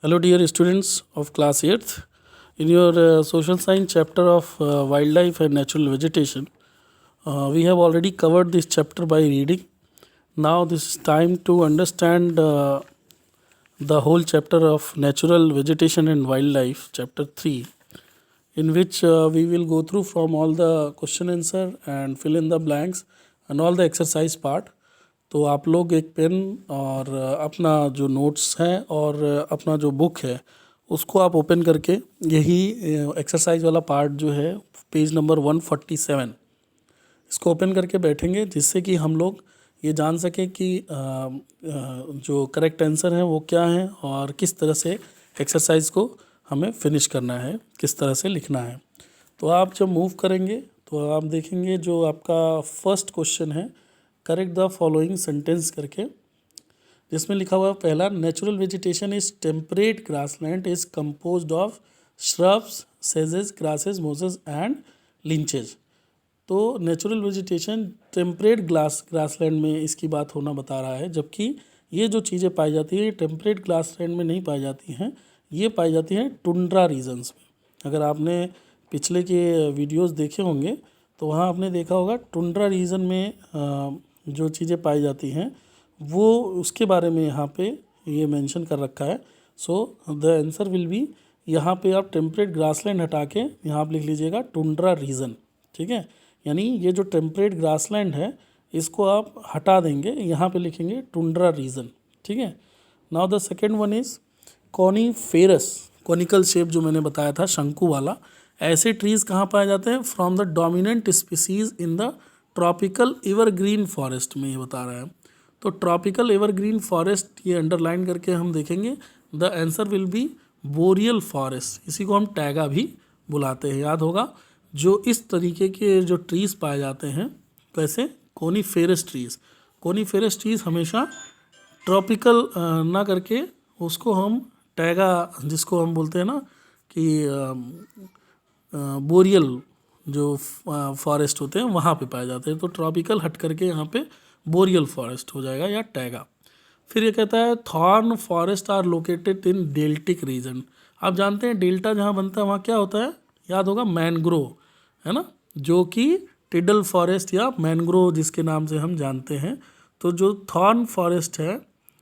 Hello, dear students of class 8th. In your social science chapter of wildlife and natural vegetation, we have already covered this chapter by reading. Now, this is time to understand the whole chapter of natural vegetation and wildlife, chapter 3, in which we will go through from all the question answer and fill in the blanks and all the exercise part. तो आप लोग एक pen और अपना जो notes है और अपना जो बुक है उसको आप ओपन करके यही एक्सरसाइज वाला पार्ट जो है पेज नंबर 147 इसको ओपन करके बैठेंगे, जिससे कि हम लोग ये जान सकें कि जो करेक्ट आंसर है वो क्या है और किस तरह से एक्सरसाइज को हमें फिनिश करना है, किस तरह से लिखना है। तो आप जब मूव करेंगे तो आप देखेंगे जो आपका फर्स्ट क्वेश्चन है, करेक्ट द फॉलोइंग सेंटेंस करके, जिसमें लिखा हुआ है पहला, natural vegetation is temperate grassland is composed of shrubs, सेजेस, ग्रासेस, मोसेस एंड लिंचेज। तो नेचुरल वेजिटेशन टेम्परेट ग्रासलैंड में इसकी बात होना बता रहा है, जबकि ये जो चीज़ें पाई जाती है टेम्परेट ग्रासलैंड में नहीं पाई जाती हैं, ये पाई जाती हैं टुंड्रा रीजन्स में। अगर आपने पिछले के वीडियोस देखे होंगे तो वहाँ आपने देखा होगा टुंड्रा रीजन में जो चीज़ें पाई जाती हैं वो उसके बारे में यहाँ पे ये मेंशन कर रखा है। So the answer will B, यहाँ पे आप टेम्परेट ग्रासलैंड हटा के यहाँ आप लिख लीजिएगा टुंड्रा रीजन। ठीक है, यानी ये जो टेम्परेट ग्रासलैंड है इसको आप हटा देंगे, यहाँ पे लिखेंगे टुंड्रा रीजन। ठीक है, now the second one is coniferous, conical shape जो मैंने बताया था, शंकु वाला। ऐसे ट्रीज़ कहाँ पाए जाते हैं? From the dominant species in the tropical evergreen forest में, ये बता रहा है। तो ट्रॉपिकल एवरग्रीन फॉरेस्ट ये अंडरलाइन करके हम देखेंगे, the answer will B boreal forest. इसी को हम टैगा भी बुलाते हैं, याद होगा। जो इस तरीके के जो ट्रीज़ पाए जाते हैं, कैसे? Coniferous trees. कोनीफेरस ट्रीज़ हमेशा ट्रॉपिकल ना करके उसको हम टैगा, जिसको हम बोलते हैं ना कि बोरियल जो फॉरेस्ट होते हैं वहाँ पे पाए जाते हैं। तो ट्रॉपिकल हट करके यहाँ पे बोरियल फॉरेस्ट हो जाएगा या टैगा। फिर ये कहता है thorn forest are located in deltaic region. आप जानते हैं डेल्टा जहाँ बनता है वहाँ क्या होता है? याद होगा, मैनग्रोव, है ना, जो कि टिडल फॉरेस्ट या मैनग्रोव जिसके नाम से हम जानते हैं। तो जो थॉर्न फॉरेस्ट है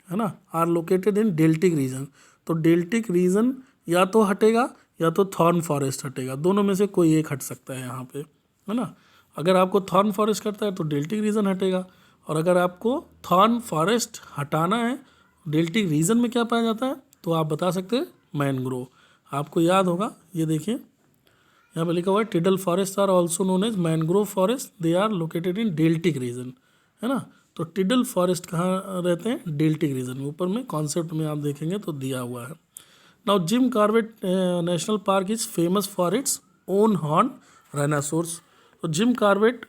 ना, are located in deltaic region. तो डेल्टिक रीजन या तो हटेगा या तो थॉर्न फॉरेस्ट हटेगा, दोनों में से कोई एक हट सकता है यहाँ पे, है ना। अगर आपको थॉर्न फॉरेस्ट करता है तो डेल्टिक रीजन हटेगा, और अगर आपको थॉर्न फॉरेस्ट हटाना है, डेल्टिक रीजन में क्या पाया जाता है, तो आप बता सकते हैं मैनग्रोव। आपको याद होगा, ये देखिए यहाँ पे लिखा हुआ है tidal forest are also known as mangrove forest, they are located in deltaic region, है ना। तो टिडल फॉरेस्ट कहाँ रहते हैं? डेल्टिक रीजन में। ऊपर में कॉन्सेप्ट में आप देखेंगे तो दिया हुआ है। Now Jim Corbett national park is famous for its own horn rhinoceros. तो जिम कॉर्बेट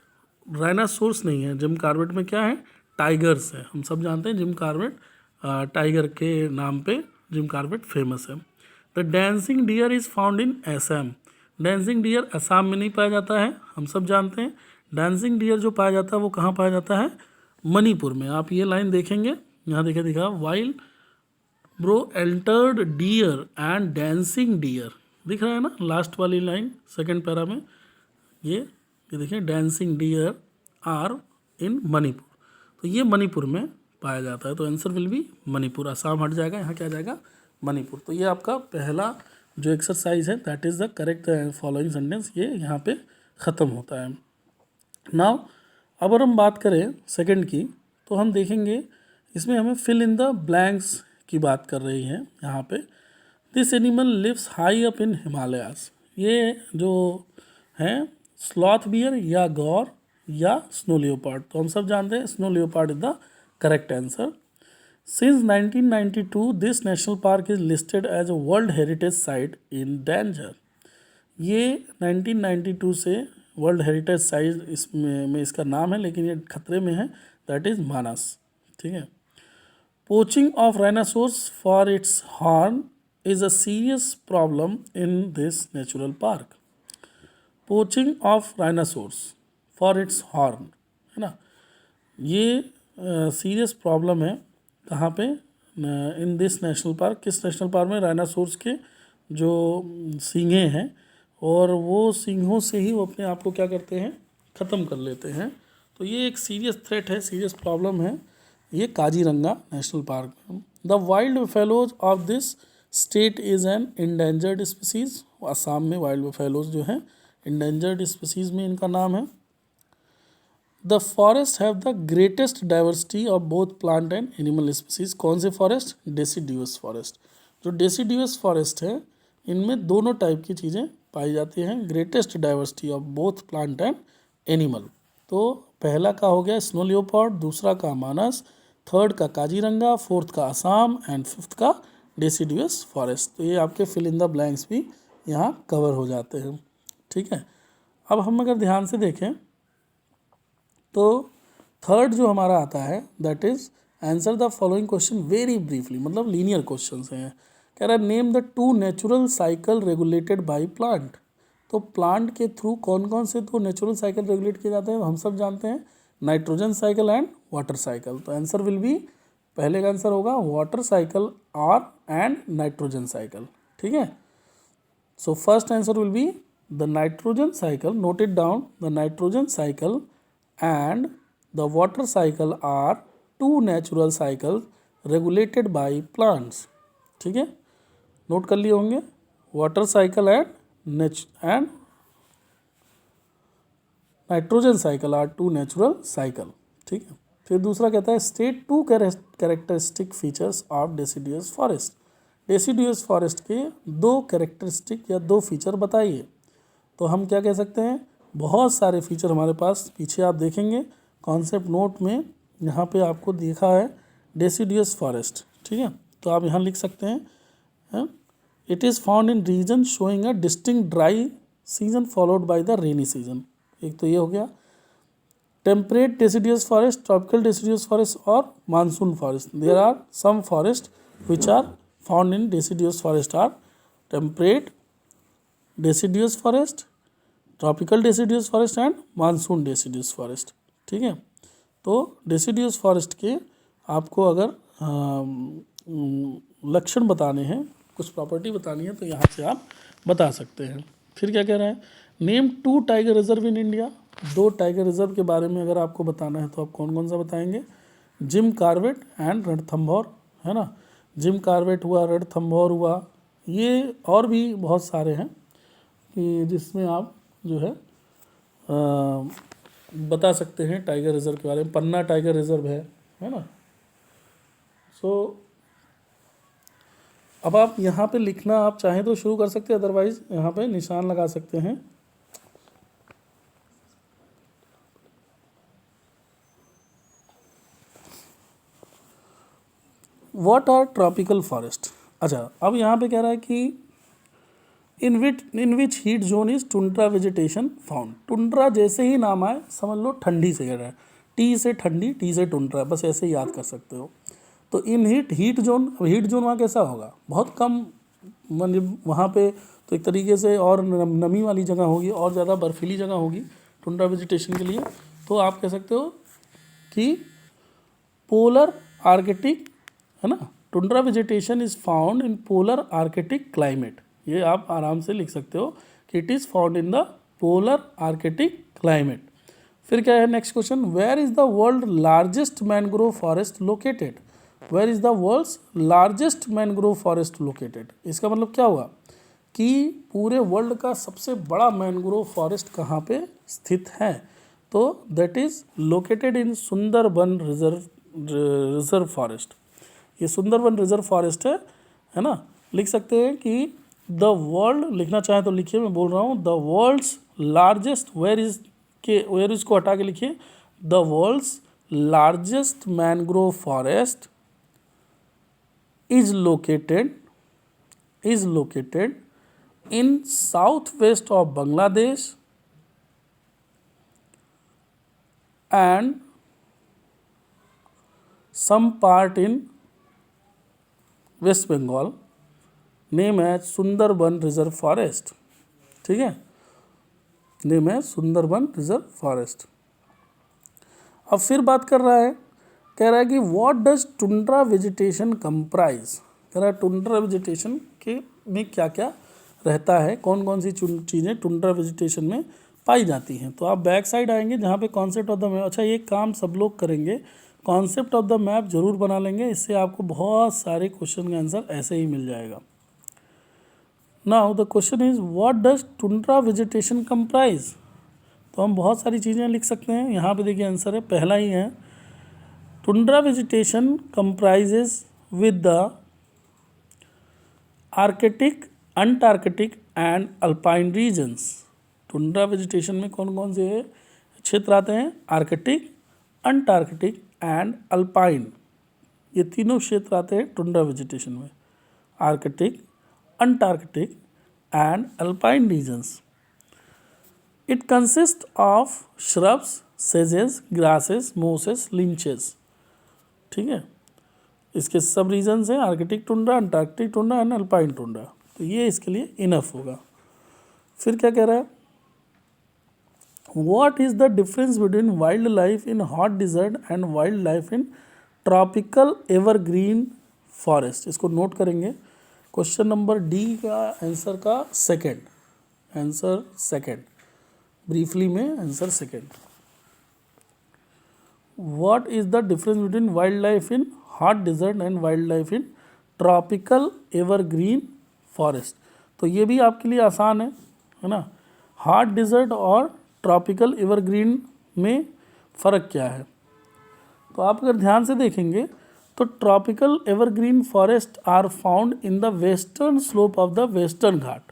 राइनासोर्स नहीं है, जिम कॉर्बेट में क्या है? टाइगर्स है। हम सब जानते हैं जिम कॉर्बेट टाइगर के नाम पे जिम कॉर्बेट फेमस है। The dancing dear is found in Assam. Dancing dear Assam में नहीं पाया जाता है, हम सब जानते हैं। डांसिंग डियर जो पाया जाता है वो कहाँ पाया जाता है? मणिपुर में। आप ये लाइन देखेंगे, यहाँ देखे दिखा, while brow antlered deer and dancing deer, दिख रहा है ना लास्ट वाली लाइन सेकंड पैरा में। ये देखिए, dancing deer are in Manipur. तो ये मणिपुर में पाया जाता है। तो answer will be Manipur. Assam हट जाएगा, यहाँ क्या आ जाएगा? मणिपुर। तो ये आपका पहला जो एक्सरसाइज है that is the correct following sentence, ये यहाँ पे ख़त्म होता है। नाउ अब अगर हम बात करें सेकंड की, तो हम देखेंगे इसमें हमें फिल इन द ब्लैंक्स की बात कर रही है यहाँ पे। This animal lives high up in Himalayas. ये जो है स्लॉथ बियर या गौर या स्नो लियोपार्ड। तो हम सब जानते हैं snow leopard is the correct answer. Since 1992 this national park is listed as a world heritage site in danger. ये 1992 से वर्ल्ड हेरिटेज साइट इसमें इसका नाम है, लेकिन ये खतरे में है, दैट इज़ मानस। ठीक है। Poaching of rhinoceros for its horn is a serious problem in this natural park. Poaching of rhinoceros for its horn, है ना, ये सीरियस प्रॉब्लम है कहाँ पे? इन दिस नेशनल पार्क, किस नेशनल पार्क में, राइनासोर्स के जो सींगें हैं और वो सींगों से ही वो अपने आप को क्या करते हैं, ख़त्म कर लेते हैं। तो ये एक सीरियस थ्रेट है, सीरियस प्रॉब्लम है ये काजीरंगा नेशनल पार्क में। The wild buffaloes of this state is an endangered species. Assam में वाइल्ड बफेलोज जो हैं इंडेंजर्ड स्पीसीज़ में इनका नाम है। The forest have the greatest diversity of both plant and animal species. कौन से फॉरेस्ट, डेसिडियस फॉरेस्ट। जो डेसिडियस फॉरेस्ट है इनमें दोनों टाइप की चीज़ें पाई जाती हैं। Greatest diversity of both plant and animal. तो पहला का हो गया स्नो लियोपार्ड, दूसरा का मानस, थर्ड का काजीरंगा, फोर्थ का असम एंड फिफ्थ का डेसिडियस फॉरेस्ट। तो ये आपके फिल इन द ब्लैंक्स भी यहाँ कवर हो जाते हैं। ठीक है, अब हम अगर ध्यान से देखें तो थर्ड जो हमारा आता है that is answer the following question very briefly, मतलब लीनियर क्वेश्चन हैं। कह रहा है name the two natural cycle regulated by plant. तो प्लांट के थ्रू कौन कौन से तो नेचुरल साइकिल रेगुलेट किए जाते हैं, हम सब जानते हैं, nitrogen cycle and water cycle. तो आंसर विल बी, पहले का आंसर होगा वाटर साइकिल और एंड नाइट्रोजन साइकिल। ठीक है, so first answer will be the nitrogen cycle, note it down, the nitrogen cycle and the water cycle are two natural cycles regulated by plants। ठीक है, note कर लिए होंगे, water cycle and nitrogen cycle are two natural cycle. ठीक है, फिर दूसरा कहता है state two characteristic features of deciduous forest. Deciduous forest के दो कैरेक्टरिस्टिक या दो फीचर बताइए। तो हम क्या कह सकते हैं, बहुत सारे फीचर हमारे पास, पीछे आप देखेंगे कॉन्सेप्ट नोट में यहाँ पे आपको देखा है डेसिडियस फॉरेस्ट। ठीक है, तो आप यहाँ लिख सकते हैं it is found in region showing a distinct dry season followed by the rainy season. एक तो ये हो गया temperate deciduous forest, tropical deciduous forest और monsoon forest. There are some forest which are found in deciduous forest are temperate deciduous forest, tropical deciduous forest and monsoon deciduous forest. ठीक है, तो deciduous forest के आपको अगर लक्षण बताने हैं, कुछ प्रॉपर्टी बतानी है, तो यहाँ से आप बता सकते हैं। फिर क्या कह रहा है, name two tiger reserve in India. दो टाइगर रिजर्व के बारे में अगर आपको बताना है तो आप कौन कौन सा बताएंगे, जिम कॉर्बेट एंड रणथंभौर, है ना। जिम कॉर्बेट हुआ, रणथंभौर हुआ, ये और भी बहुत सारे हैं कि जिसमें आप जो है बता सकते हैं टाइगर रिजर्व के बारे में। पन्ना टाइगर रिजर्व है ना। सो अब आप यहाँ पे लिखना आप चाहें तो शुरू कर सकते हैं, अदरवाइज यहाँ पे निशान लगा सकते हैं। What are tropical forest. अच्छा, अब यहाँ पे कह रहा है कि in which heat zone is tundra vegetation found. Tundra जैसे ही नाम आए समझ लो ठंडी से कह रहा है, टी से ठंडी, टी से टुंड्रा, बस ऐसे ही याद कर सकते हो। तो इन हीट जोन, हीट जोन वहाँ कैसा होगा, बहुत कम, मतलब वहाँ पे तो एक तरीके से और नमी वाली जगह होगी और ज़्यादा बर्फीली जगह होगी टुंड्रा वेजिटेशन के लिए। तो आप कह सकते हो कि पोलर आर्कटिक, है ना। Tundra vegetation is found in polar Arctic climate. ये आप आराम से लिख सकते हो कि it is found in the polar Arctic climate. फिर क्या है next question, where is the world largest mangrove forest located. Where is the world's largest mangrove forest located. इसका मतलब क्या हुआ कि पूरे वर्ल्ड का सबसे बड़ा मैनग्रोव फॉरेस्ट कहाँ पे स्थित है। तो that is located in Sundarban reserve forest. ये सुंदरबन रिजर्व फॉरेस्ट है ना। लिख सकते हैं कि द वर्ल्ड, लिखना चाहें तो लिखिए, मैं बोल रहा हूँ the world's largest, where is को हटा के लिखिए, the world's largest mangrove forest is located in south west of Bangladesh and some part in West Bengal. Name है सुंदरबन रिजर्व फॉरेस्ट। ठीक है, नेम है सुंदरबन रिजर्व फॉरेस्ट। अब फिर बात कर रहा है कह रहा है कि what does tundra vegetation comprise, कह रहा है टुंड्रा वेजिटेशन के में क्या क्या रहता है, कौन कौन सी चीज़ें टुंड्रा वेजिटेशन में पाई जाती हैं। तो आप बैक साइड आएंगे जहाँ पे कॉन्सेप्ट ऑफ द मैप, अच्छा ये काम सब लोग करेंगे, कॉन्सेप्ट ऑफ द मैप जरूर बना लेंगे, इससे आपको बहुत सारे क्वेश्चन का आंसर ऐसे ही मिल जाएगा। Now the question is what does tundra vegetation comprise, तो हम बहुत सारी चीज़ें लिख सकते हैं। यहाँ पे देखिए आंसर है, पहला ही है tundra vegetation comprises with the Arctic, Antarctic and alpine regions. Tundra vegetation में कौन कौन से क्षेत्र आते हैं, आर्कटिक, अंटार्कटिक एंड अल्पाइन, ये तीनों क्षेत्र आते हैं टुंड्रा वेजिटेशन में, Arctic, Antarctic and alpine regions. It consist of shrubs, सेजेस, ग्रासेस, मोसेस, लिंचेस, ठीक है। इसके सब रीजन्स हैं, Arctic tundra, Antarctic tundra and alpine tundra, तो ये इसके लिए इनफ होगा। फिर क्या कह रहा है, what is the difference between wild life in hot desert and wild life in tropical evergreen forest. इसको नोट करेंगे, क्वेश्चन नंबर डी का आंसर का सेकेंड, आंसर सेकेंड, ब्रीफली में answer second. What is the difference between wild life in hot desert and wild life in tropical evergreen forest. तो ये भी आपके लिए आसान है ना, हॉट डिजर्ट और ट्रॉपिकल एवरग्रीन में फ़र्क क्या है। तो आप अगर ध्यान से देखेंगे तो tropical evergreen forest are found in the western slope of the western Ghat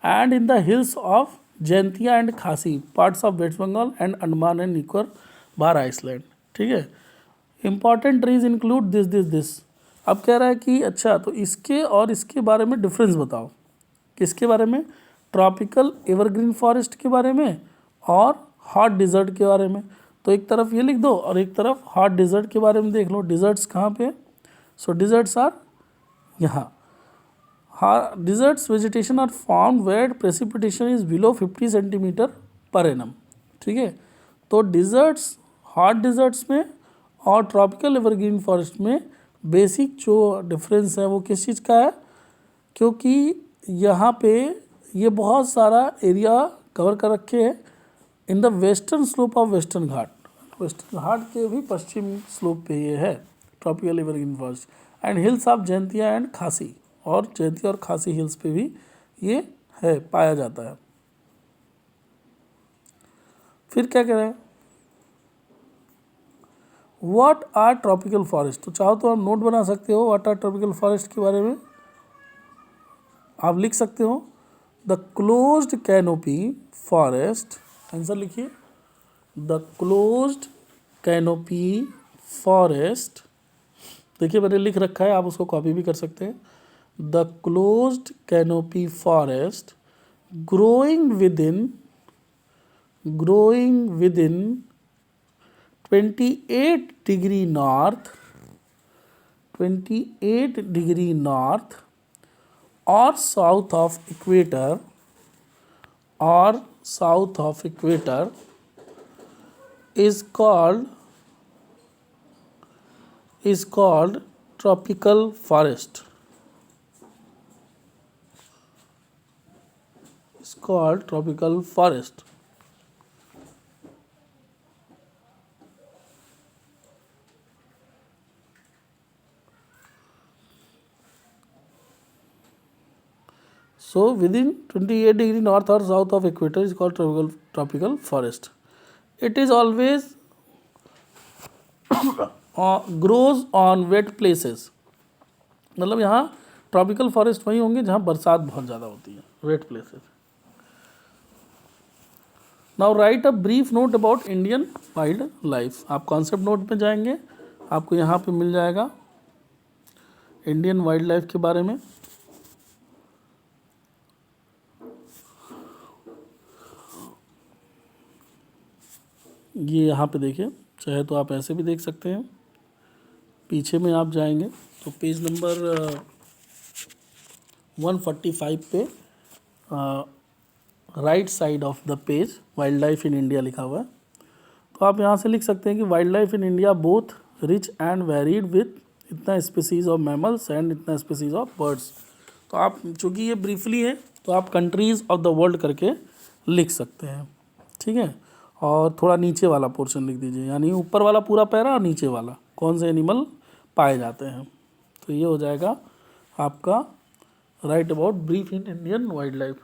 and in the hills of Jaintia and Khasi, parts of West Bengal and Andaman and Nicobar island, ठीक है। Important trees include this. अब कह रहा है कि अच्छा तो इसके और इसके बारे में डिफरेंस बताओ, किसके बारे में, ट्रॉपिकल एवरग्रीन फॉरेस्ट के बारे में और हॉट डिजर्ट के बारे में। तो एक तरफ ये लिख दो और एक तरफ हॉट डिजर्ट के बारे में देख लो, डिजर्ट्स कहाँ पे, सो डिजर्ट्स आर यहाँ। Deserts vegetation are found where precipitation is below 50 centimetre per annum, ठीक है। तो डिजर्ट्स, हॉट डिजर्ट्स में और ट्रॉपिकल एवरग्रीन फॉरेस्ट में बेसिक जो डिफरेंस है वो किस चीज़ का है, क्योंकि यहाँ पे ये बहुत सारा एरिया कवर कर रखे हैं in the western slope of western Ghat, western Ghat के भी पश्चिम स्लोप पे ये है tropical evergreen forest, and hills of Jaintia and Khasi, और जैंतिया और खासी हिल्स पे भी ये है, पाया जाता है। फिर क्या कह रहे हैं, व्हाट आर ट्रॉपिकल फॉरेस्ट, तो चाहो तो आप नोट बना सकते हो, व्हाट आर ट्रॉपिकल फॉरेस्ट के बारे में आप लिख सकते हो, the closed canopy forest, answer लिखिए, द क्लोज्ड कैनोपी फॉरेस्ट, देखिए मैंने लिख रखा है, आप उसको कॉपी भी कर सकते हैं, the closed canopy forest growing with in 28 degree north, 28 degree north और साउथ ऑफ इक्वेटर, और south of equator is called tropical forest, is called tropical forest. So within 28 degree north or south of equator is called tropical forest. It is always grows on wet places, मतलब यहाँ tropical forest वहीं होंगे जहाँ बरसात बहुत ज़्यादा होती है, wet places. Now write a brief note about Indian wild life, आप कॉन्सेप्ट नोट में जाएंगे, आपको यहाँ पे मिल जाएगा इंडियन वाइल्ड लाइफ के बारे में। ये यहाँ पे देखिए, चाहे तो आप ऐसे भी देख सकते हैं, पीछे में आप जाएंगे तो पेज नंबर 145 पे right side of the page wild life in India लिखा हुआ है। तो आप यहाँ से लिख सकते हैं कि wild life in India both rich and varied with इतना स्पीसीज ऑफ मैमल्स एंड इतना स्पीसीज ऑफ बर्ड्स। तो आप चूँकि ये ब्रीफली है तो आप कंट्रीज़ ऑफ द वर्ल्ड करके लिख सकते हैं, ठीक है। और थोड़ा नीचे वाला पोर्शन लिख दीजिए, यानी ऊपर वाला पूरा पैरा और नीचे वाला कौन से एनिमल पाए जाते हैं। तो ये हो जाएगा आपका write about brief in Indian wild life.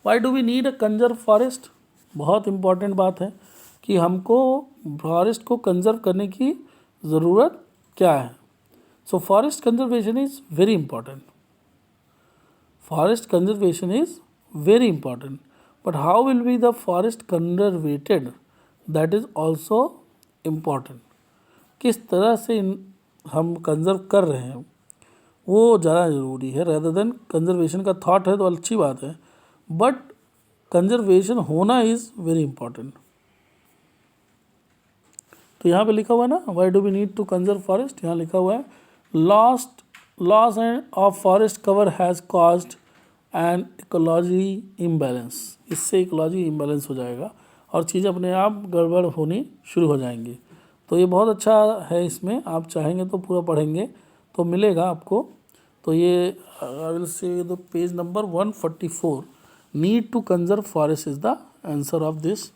Why do we need a conserve forest? बहुत इंपॉर्टेंट बात है कि हमको फॉरेस्ट को कंजर्व करने की ज़रूरत क्या है। So forest conservation is very important. Forest conservation is very important, but how will be the forest conservated? That is also important. किस तरह से हम कंजर्व कर रहे हैं वो ज़्यादा ज़रूरी है, रेदर देन कंजर्वेशन का थॉट है तो अच्छी बात है, बट कंजर्वेशन होना इज़ वेरी इंपॉर्टेंट। तो यहाँ पे लिखा हुआ है ना, why do we need to conserve forest, यहाँ लिखा हुआ है loss and of forest cover has caused and ecology imbalance. इससे इकोलॉजी इम्बैलेंस हो जाएगा और चीज़ें अपने आप गड़बड़ होनी शुरू हो जाएंगी। तो ये बहुत अच्छा है, इसमें आप चाहेंगे तो पूरा पढ़ेंगे तो मिलेगा आपको। तो ये I will say the page number 144, need to conserve forest is the answer of this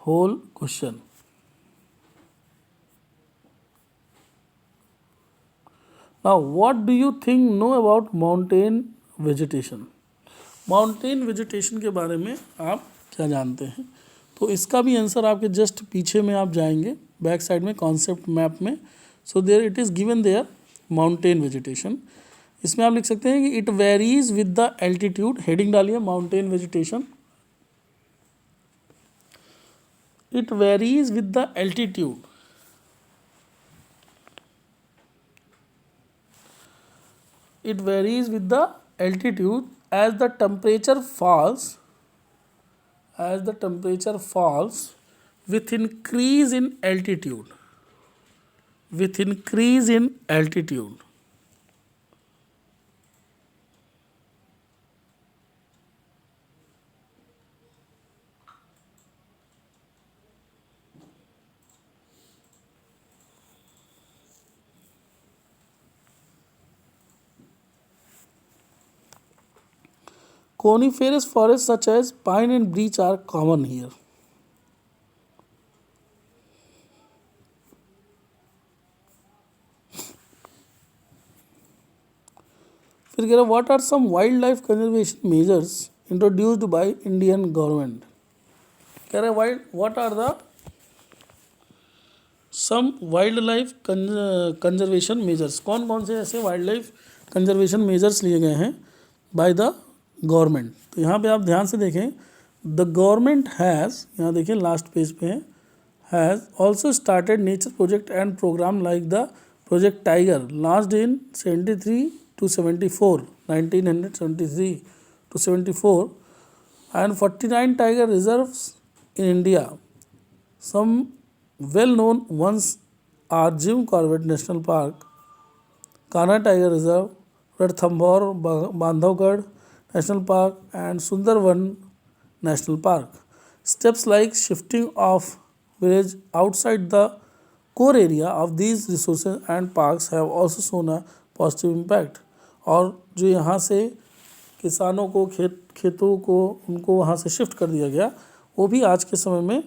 whole question. Now, what do you think know about mountain vegetation? Mountain vegetation के बारे में आप क्या जानते हैं? तो इसका भी आंसर आपके जस्ट पीछे में आप जाएंगे, बैक साइड में कॉन्सेप्ट मैप में। So there it is given there mountain vegetation. इसमें आप लिख सकते हैं कि it varies with the altitude. Heading डालिए mountain vegetation. It varies with the altitude. It varies with the altitude as the temperature falls, with increase in altitude, Coniferous forests such as pine and beech are common here. फिर कह रहा what are some wild life conservation measures introduced by Indian government. कह रहे what are the some wild life conservation measures, कौन कौन से ऐसे wild life conservation measures लिए गए हैं बाय द गवर्नमेंट। तो यहाँ पे आप ध्यान से देखें, द गवर्नमेंट हैज़, यहाँ देखिए लास्ट पेज पे है, has also started nature project and program like the project tiger launched in 1973 to 74 and 49 tiger reserves in India. Some well-known ones are Jim Corbett National Park, Kanha Tiger Reserve, Ranthambore Bandhavgarh National Park and Sundarban National Park. Steps like shifting of village outside the core area of these resources and parks have also shown a positive impact. और जो यहाँ से किसानों को खेतों को उनको वहाँ से शिफ्ट कर दिया गया, वो भी आज के समय में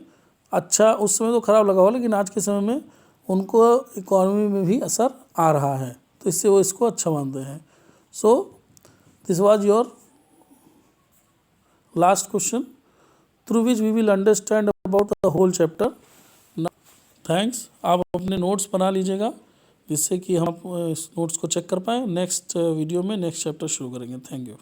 अच्छा, उस समय तो ख़राब लगा हो लेकिन आज के समय में उनको इकोनॉमी में भी असर आ रहा है, तो इससे वो इसको अच्छा मानते हैं। So this was your last question through which we will understand about the whole chapter. Thanks. आप अपने नोट्स बना लीजिएगा जिससे कि हम इस नोट्स को चेक कर पाएँ। नेक्स्ट वीडियो में नेक्स्ट चैप्टर शुरू करेंगे। Thank you.